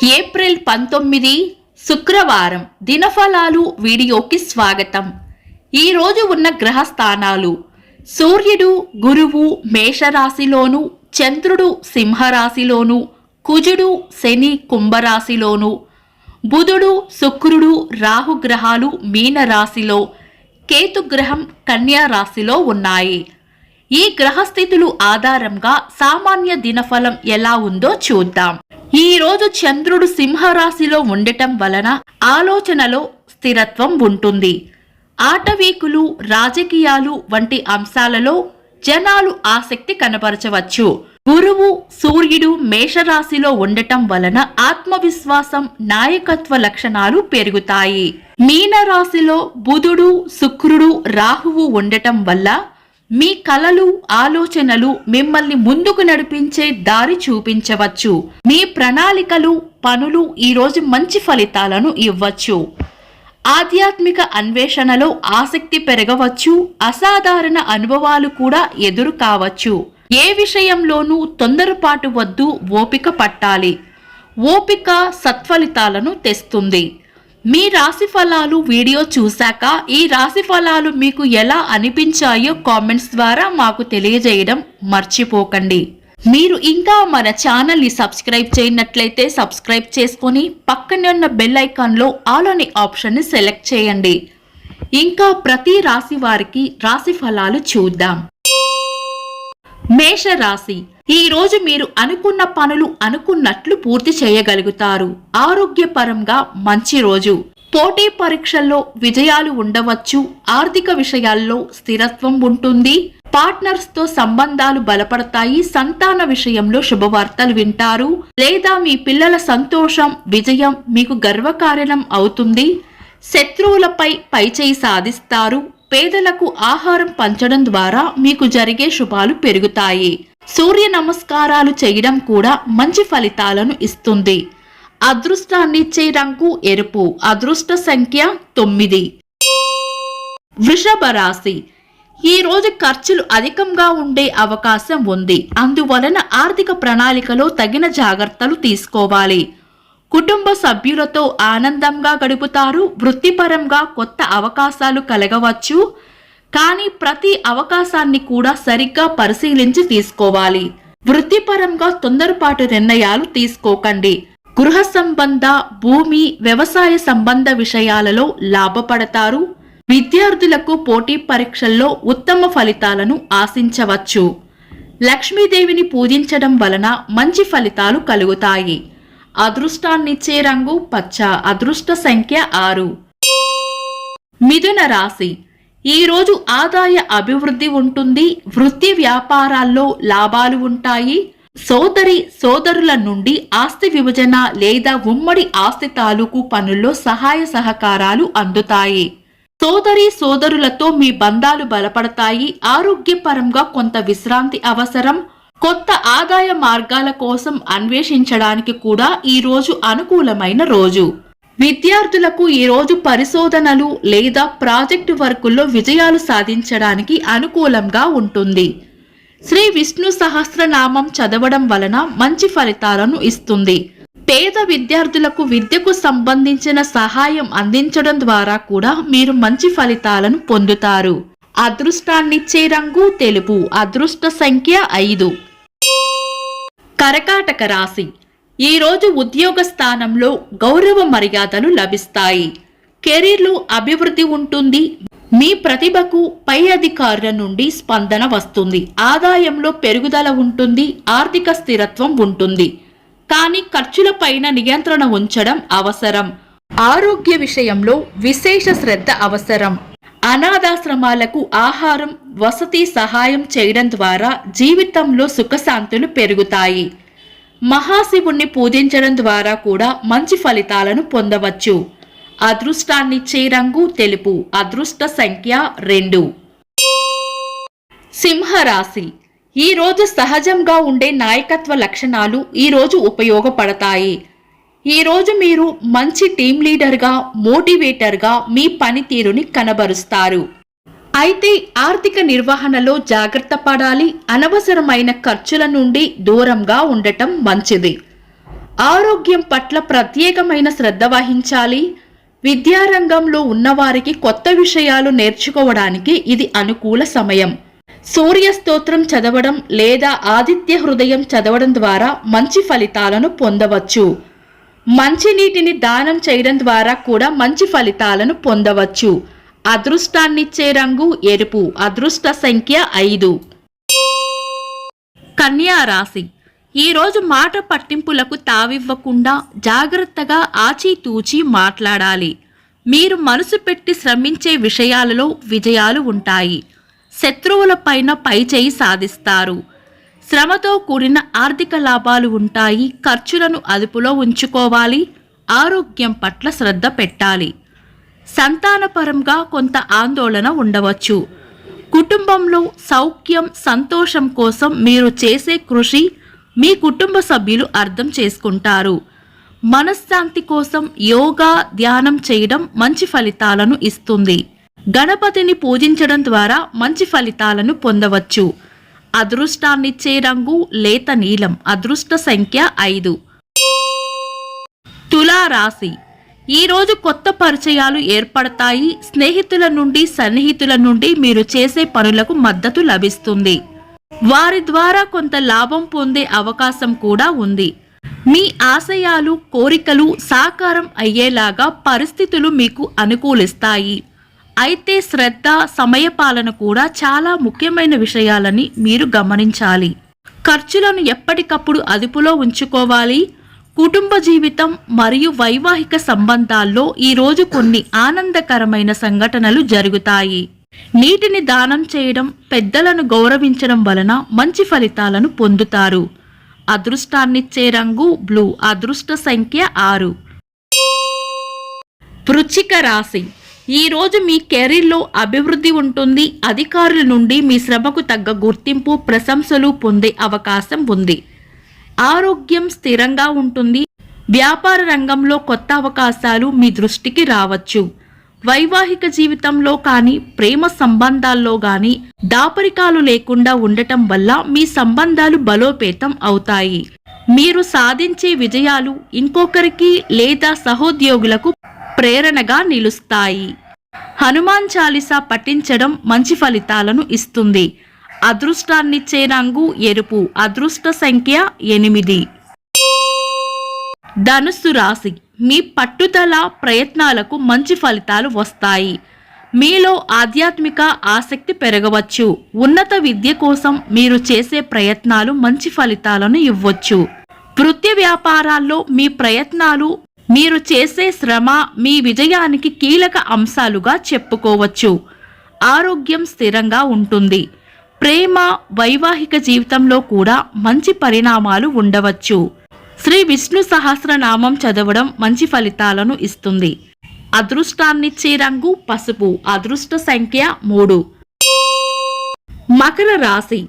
April 19 శుక్రవారం దినఫలాలు వీడియోకి స్వాగతం. ఈరోజు ఉన్న గ్రహ స్థానాలు: సూర్యుడు గురువు మేషరాశిలోను, చంద్రుడు సింహరాశిలోను, కుజుడు శని కుంభరాశిలోను, బుధుడు శుక్రుడు రాహుగ్రహాలు మీనరాశిలో, కేతుగ్రహం కన్యా రాశిలో ఉన్నాయి. ఈ గ్రహస్థితులు ఆధారంగా సామాన్య దినఫలం ఎలా ఉందో చూద్దాం. ఈ రోజు చంద్రుడు సింహరాశిలో ఉండటం వలన ఆలోచనలో స్థిరత్వం ఉంటుంది. ఆటవీకులు, రాజకీయాలు వంటి అంశాలలో జనాలు ఆసక్తి కనబరచవచ్చు. గురువు సూర్యుడు మేషరాశిలో ఉండటం వలన ఆత్మవిశ్వాసం, నాయకత్వ లక్షణాలు పెరుగుతాయి. మీనరాశిలో బుధుడు శుక్రుడు రాహువు ఉండటం వల్ల మీ కలలు, ఆలోచనలు మిమ్మల్ని ముందుకు నడిపించే దారి చూపించవచ్చు. మీ ప్రణాళికలు, పనులు ఈరోజు మంచి ఫలితాలను ఇవ్వచ్చు. ఆధ్యాత్మిక అన్వేషణలో ఆసక్తి పెరగవచ్చు. అసాధారణ అనుభవాలు కూడా ఎదురు కావచ్చు. ఏ విషయంలోనూ తొందరపాటు వద్దు, ఓపిక పట్టాలి. ఓపిక సత్ఫలితాలను తెస్తుంది. మీ రాశి ఫలాలు వీడియో చూశాక ఈ రాశి ఫలాలు మీకు ఎలా అనిపించాయో కామెంట్స్ ద్వారా మాకు తెలియజేయడం మర్చిపోకండి. మీరు ఇంకా మన ఛానల్ని సబ్స్క్రైబ్ చేయనట్లయితే సబ్స్క్రైబ్ చేసుకొని పక్కనే ఉన్న బెల్ ఐకాన్లో ఆల్ అనే ఆప్షన్ని సెలెక్ట్ చేయండి. ఇంకా ప్రతి రాశి వారికి రాశి ఫలాలు చూద్దాం. మేషరాశి: ఈ రోజు మీరు అనుకున్న పనులు అనుకున్నట్లు పూర్తి చేయగలుగుతారు. ఆరోగ్యపరంగా మంచి రోజు. పోటీ పరీక్షల్లో విజయాలు ఉండవచ్చు. ఆర్థిక విషయాల్లో స్థిరత్వం ఉంటుంది. పార్ట్నర్స్ తో సంబంధాలు బలపడతాయి. సంతాన విషయంలో శుభవార్తలు వింటారు. లేదా మీ పిల్లల సంతోషం, విజయం మీకు గర్వకారణం అవుతుంది. శత్రువులపై పైచేయి సాధిస్తారు. పేదలకు ఆహారం పంచడం ద్వారా మీకు జరిగే శుభాలు పెరుగుతాయి. సూర్య నమస్కారాలు చేయడం కూడా మంచి ఫలితాలను ఇస్తుంది. అదృష్టాన్నిచ్చే రంగు ఎరుపు. అదృష్ట సంఖ్య 9. వృషభ రాశి: ఈ రోజు ఖర్చులు అధికంగా ఉండే అవకాశం ఉంది. అందువలన ఆర్థిక ప్రణాళికలో తగిన జాగ్రత్తలు తీసుకోవాలి. కుటుంబ సభ్యులతో ఆనందంగా గడుపుతారు. వృత్తిపరంగా కొత్త అవకాశాలు కలగవచ్చు. కానీ ప్రతి అవకాశాన్ని కూడా సరిగ్గా పరిశీలించి తీసుకోవాలి. వృత్తిపరంగా తొందరపాటు నిర్ణయాలు తీసుకోకండి. గృహ సంబంధ, భూమి, వ్యవసాయ సంబంధ విషయాలలో లాభపడతారు. విద్యార్థులకు పోటీ పరీక్షల్లో ఉత్తమ ఫలితాలను ఆశించవచ్చు. లక్ష్మీదేవిని పూజించడం వలన మంచి ఫలితాలు కలుగుతాయి. అదృష్టాన్నిచ్చే రంగు పచ్చ. అదృష్ట సంఖ్య 6. మిథున రాశి: ఈ రోజు ఆదాయ అభివృద్ధి ఉంటుంది. వృత్తి వ్యాపారాల్లో లాభాలు ఉంటాయి. సోదరుల నుండి ఆస్తి విభజన లేదా ఉమ్మడి ఆస్తి తాలూకు పనుల్లో సహాయ సహకారాలు అందుతాయి. సోదరులతో మీ బంధాలు బలపడతాయి. ఆరోగ్యపరంగా కొంత విశ్రాంతి అవసరం. కొత్త ఆదాయ మార్గాల కోసం అన్వేషించడానికి కూడా ఈ రోజు అనుకూలమైన రోజు. విద్యార్థులకు ఈ రోజు పరిశోధనలు లేదా ప్రాజెక్టు వర్కుల్లో విజయాలు సాధించడానికి అనుకూలంగా ఉంటుంది. శ్రీ విష్ణు సహస్రనామం చదవడం వలన మంచి ఫలితాలను ఇస్తుంది. పేద విద్యార్థులకు విద్యకు సంబంధించిన సహాయం అందించడం ద్వారా కూడా మీరు మంచి ఫలితాలను పొందుతారు. అదృష్టాన్నిచ్చే రంగు తెలుపు. అదృష్ట సంఖ్య 5. కర్కాటక రాశి: ఈ రోజు ఉద్యోగ స్థానంలో గౌరవ మర్యాదలు లభిస్తాయి. కెరీర్లో అభివృద్ధి ఉంటుంది. మీ ప్రతిభకు పై అధికారుల నుండి స్పందన వస్తుంది. ఆదాయంలో పెరుగుదల ఉంటుంది. ఆర్థిక స్థిరత్వం ఉంటుంది. కానీ ఖర్చులపైన నియంత్రణ ఉంచడం అవసరం. ఆరోగ్య విషయంలో విశేష శ్రద్ధ అవసరం. అనాథాశ్రమాలకు ఆహారం, వసతి సహాయం చేయడం ద్వారా జీవితంలో సుఖశాంతులు పెరుగుతాయి. మహాశివుణ్ణి పూజించడం ద్వారా కూడా మంచి ఫలితాలను పొందవచ్చు. అదృష్టాన్నిచ్చే రంగు తెలుపు. అదృష్ట సంఖ్య 2. సింహరాశి: ఈ రోజు సహజంగా ఉండే నాయకత్వ లక్షణాలు ఈ రోజు ఉపయోగపడతాయి. ఈ రోజు మీరు మంచి టీం లీడర్గా, మోటివేటర్గా మీ పనితీరుని కనబరుస్తారు. అయితే ఆర్థిక నిర్వహణలో జాగ్రత్త పడాలి. అనవసరమైన ఖర్చుల నుండి దూరంగా ఉండటం మంచిది. ఆరోగ్యం పట్ల ప్రత్యేకమైన శ్రద్ధ వహించాలి. విద్యారంగంలో ఉన్నవారికి కొత్త విషయాలు నేర్చుకోవడానికి ఇది అనుకూల సమయం. సూర్య స్తోత్రం చదవడం లేదా ఆదిత్య హృదయం చదవడం ద్వారా మంచి ఫలితాలను పొందవచ్చు. మంచినీటిని దానం చేయడం ద్వారా కూడా మంచి ఫలితాలను పొందవచ్చు. అదృష్టాన్నిచ్చే రంగు ఎరుపు. అదృష్ట సంఖ్య 5. కన్యా రాశి. ఈరోజు మాట పట్టింపులకు తావివ్వకుండా జాగ్రత్తగా ఆచితూచి మాట్లాడాలి. మీరు మనసు పెట్టి శ్రమించే విషయాలలో విజయాలు ఉంటాయి. శత్రువులపైన పైచేయి సాధిస్తారు. శ్రమతో కూడిన ఆర్థిక లాభాలు ఉంటాయి. ఖర్చులను అదుపులో ఉంచుకోవాలి. ఆరోగ్యం పట్ల శ్రద్ధ పెట్టాలి. సంతానపరంగా కొంత ఆందోళన ఉండవచ్చు. కుటుంబంలో సౌఖ్యం సంతోషం కోసం మీరు చేసే కృషి మీ కుటుంబ సభ్యులు అర్థం చేసుకుంటారు. మనశ్శాంతి కోసం యోగా ధ్యానం చేయడం మంచి ఫలితాలను ఇస్తుంది. గణపతిని పూజించడం ద్వారా మంచి ఫలితాలను పొందవచ్చు. అదృష్టాన్నిచ్చే రంగు లేత నీలం. అదృష్ట సంఖ్య 5. తులా రాశి. ఈరోజు కొత్త పరిచయాలు ఏర్పడతాయి. స్నేహితుల నుండి సన్నిహితుల నుండి మీరు చేసే పనులకు మద్దతు లభిస్తుంది. వారి ద్వారా కొంత లాభం పొందే అవకాశం కూడా ఉంది. మీ ఆశయాలు కోరికలు సాకారం అయ్యేలాగా పరిస్థితులు మీకు అనుకూలిస్తాయి. అయితే శ్రద్ధ సమయపాలన కూడా చాలా ముఖ్యమైన విషయాలని మీరు గమనించాలి. ఖర్చులను ఎప్పటికప్పుడు అదుపులో ఉంచుకోవాలి. కుటుంబ జీవితం మరియు వైవాహిక సంబంధాల్లో ఈరోజు కొన్ని ఆనందకరమైన సంఘటనలు జరుగుతాయి. నీటిని దానం చేయడం పెద్దలను గౌరవించడం వలన మంచి ఫలితాలను పొందుతారు. అదృష్టాన్నిచ్చే రంగు బ్లూ. అదృష్ట సంఖ్య 6. వృశ్చిక రాశి. ఈరోజు మీ కెరీర్లో అభివృద్ధి ఉంటుంది. అధికారుల నుండి మీ శ్రమకు తగ్గ గుర్తింపు ప్రశంసలు పొందే అవకాశం ఉంది. ఆరోగ్యం స్థిరంగా ఉంటుంది. వ్యాపార రంగంలో కొత్త అవకాశాలు మీ దృష్టికి రావచ్చు. వైవాహిక జీవితంలో కానీ ప్రేమ సంబంధాల్లో కానీ దాపరికాలు లేకుండా ఉండటం వల్ల మీ సంబంధాలు బలోపేతం అవుతాయి. మీరు సాధించే విజయాలు ఇంకొకరికి లేదా సహోద్యోగులకు ప్రేరణగా నిలుస్తాయి. హనుమాన్ చాలీసా పఠించడం మంచి ఫలితాలను ఇస్తుంది. అదృష్టాన్నిచ్చే రంగు ఎరుపు. అదృష్ట సంఖ్య 8. ధనుస్సు రాశి. మీ పట్టుదల ప్రయత్నాలకు మంచి ఫలితాలు వస్తాయి. మీలో ఆధ్యాత్మిక ఆసక్తి పెరగవచ్చు. ఉన్నత విద్య కోసం మీరు చేసే ప్రయత్నాలు మంచి ఫలితాలను ఇవ్వచ్చు. వృత్తి వ్యాపారాల్లో మీ ప్రయత్నాలు మీరు చేసే శ్రమ మీ విజయానికి కీలక అంశాలుగా చెప్పుకోవచ్చు. ఆరోగ్యం స్థిరంగా ఉంటుంది. ప్రేమ వైవాహిక జీవితంలో కూడా మంచి పరిణామాలు ఉండవచ్చు. శ్రీ విష్ణు సహస్రనామం చదవడం మంచి ఫలితాలను ఇస్తుంది. అదృష్టాన్నిచ్చే రంగు పసుపు. అదృష్ట సంఖ్య 3. మకర రాశి.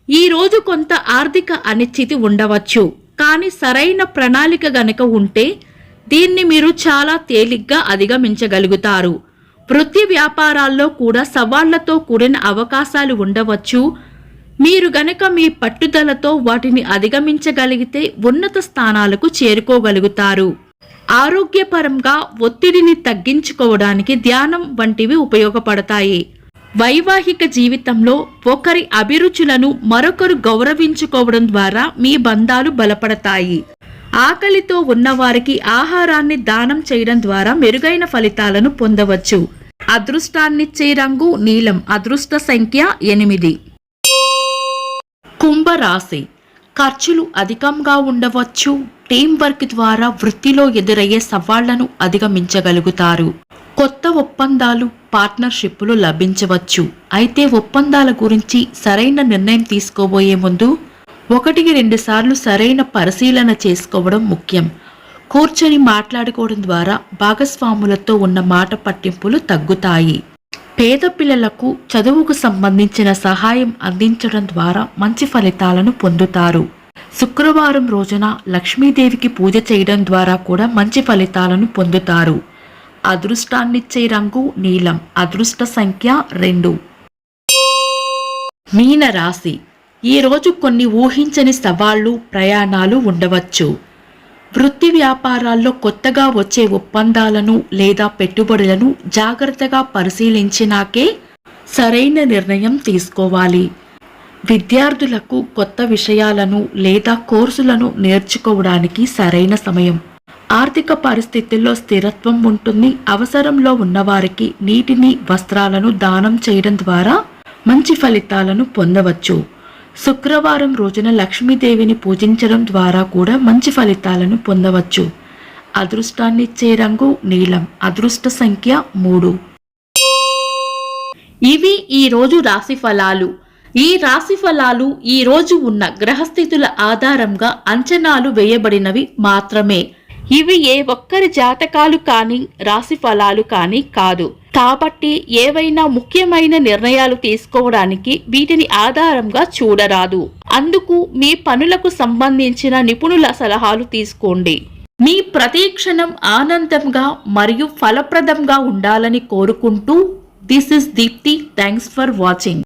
ఈరోజు కొంత ఆర్థిక అనిశ్చితి ఉండవచ్చు. కానీ సరైన ప్రణాళిక గనక ఉంటే దీన్ని మీరు చాలా తేలిగ్గా అధిగమించగలుగుతారు. వృత్తి వ్యాపారాల్లో కూడా సవాళ్లతో కూడిన అవకాశాలు ఉండవచ్చు. మీరు గనక మీ పట్టుదలతో వాటిని అధిగమించగలిగితే ఉన్నత స్థానాలకు చేరుకోగలుగుతారు. ఆరోగ్యపరంగా ఒత్తిడిని తగ్గించుకోవడానికి ధ్యానం వంటివి ఉపయోగపడతాయి. వైవాహిక జీవితంలో ఒకరి అభిరుచులను మరొకరు గౌరవించుకోవడం ద్వారా మీ బంధాలు బలపడతాయి. ఆకలితో ఉన్నవారికి ఆహారాన్ని దానం చేయడం ద్వారా మెరుగైన ఫలితాలను పొందవచ్చు. అదృష్టాన్నిచ్చే రంగు నీలం. అదృష్ట సంఖ్య 8. కుంభరాశి. ఖర్చులు అధికంగా ఉండవచ్చు. టీం వర్క్ ద్వారా వృత్తిలో ఎదురయ్యే సవాళ్లను అధిగమించగలుగుతారు. కొత్త ఒప్పందాలు పార్ట్నర్షిప్లు లభించవచ్చు. అయితే ఒప్పందాల గురించి సరైన నిర్ణయం తీసుకోబోయే ముందు 1-2 సార్లు సరైన పరిశీలన చేసుకోవడం ముఖ్యం. కూర్చొని మాట్లాడుకోవడం ద్వారా భాగస్వాములతో ఉన్న మాట పట్టింపులు తగ్గుతాయి. పేద పిల్లలకు చదువుకు సంబంధించిన సహాయం అందించడం ద్వారా మంచి ఫలితాలను పొందుతారు. శుక్రవారం రోజున లక్ష్మీదేవికి పూజ చేయడం ద్వారా కూడా మంచి ఫలితాలను పొందుతారు. అదృష్టాన్నిచ్చే రంగు నీలం. అదృష్ట సంఖ్య 2. మీన రాశి. ఈరోజు కొన్ని ఊహించని సవాళ్లు ప్రయాణాలు ఉండవచ్చు. వృత్తి వ్యాపారాల్లో కొత్తగా వచ్చే ఒప్పందాలను లేదా పెట్టుబడులను జాగ్రత్తగా పరిశీలించినాకే సరైన నిర్ణయం తీసుకోవాలి. విద్యార్థులకు కొత్త విషయాలను లేదా కోర్సులను నేర్చుకోవడానికి సరైన సమయం. ఆర్థిక పరిస్థితుల్లో స్థిరత్వం ఉంటుంది. అవసరంలో ఉన్నవారికి నీటిని, వస్త్రాలను దానం చేయడం ద్వారా మంచి ఫలితాలను పొందవచ్చు. శుక్రవారం రోజున లక్ష్మీదేవిని పూజించడం ద్వారా కూడా మంచి ఫలితాలను పొందవచ్చు. అదృష్టాన్నిచ్చే రంగు నీలం. అదృష్ట సంఖ్య 3. ఇవి ఈ రోజు రాశి ఫలాలు. ఈ రాశి ఫలాలు ఈ రోజు ఉన్న గ్రహస్థితుల ఆధారంగా అంచనాలు వేయబడినవి మాత్రమే. ఇవి ఏ ఒక్కరి జాతకాలు కానీ రాశి ఫలాలు కానీ కాదు. కాబట్టి ఏవైనా ముఖ్యమైన నిర్ణయాలు తీసుకోవడానికి వీటిని ఆధారంగా చూడరాదు. అందుకు మీ పనులకు సంబంధించిన నిపుణుల సలహాలు తీసుకోండి. మీ ప్రతి క్షణం ఆనందంగా మరియు ఫలప్రదంగా ఉండాలని కోరుకుంటూ this is Deepthi. Thanks for watching.